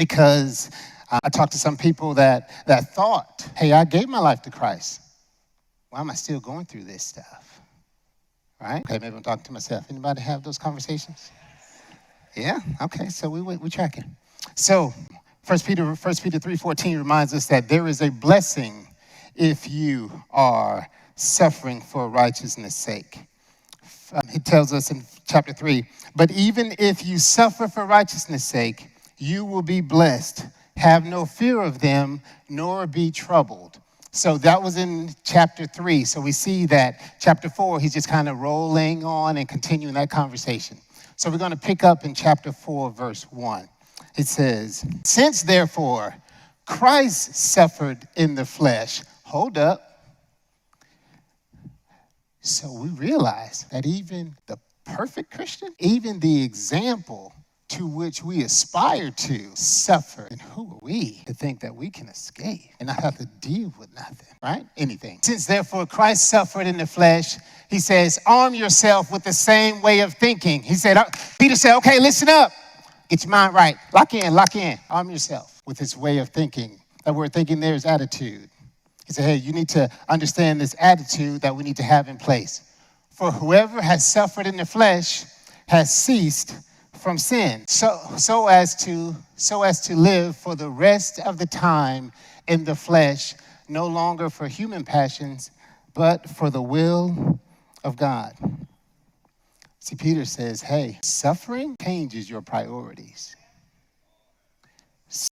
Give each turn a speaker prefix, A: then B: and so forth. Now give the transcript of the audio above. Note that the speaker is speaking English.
A: because I talked to some people that thought, hey, I gave my life to Christ. Why am I still going through this stuff? Right? Okay, maybe I'm talking to myself. Anybody have those conversations? Yeah? Okay, so we're tracking. So 1 Peter 3:14 reminds us that there is a blessing if you are suffering for righteousness' sake. It tells us in chapter 3, but even if you suffer for righteousness' sake, you will be blessed. Have no fear of them, nor be troubled. So that was in chapter 3. So we see that chapter 4, he's just kind of rolling on and continuing that conversation. So we're going to pick up in chapter 4, verse 1. It says, since therefore Christ suffered in the flesh. Hold up. So we realize that even the perfect Christian, even the example to which we aspire to suffer. And who are we to think that we can escape and not have to deal with nothing, right? Anything. Since therefore Christ suffered in the flesh, he says, arm yourself with the same way of thinking. He said, Peter said, okay, listen up. Get your mind right. Lock in. Arm yourself with this way of thinking. That word thinking there is attitude. He said, hey, you need to understand this attitude that we need to have in place. For whoever has suffered in the flesh has ceased from sin, so as to live for the rest of the time in the flesh, no longer for human passions, but for the will of God. See, Peter says, hey, suffering changes your priorities.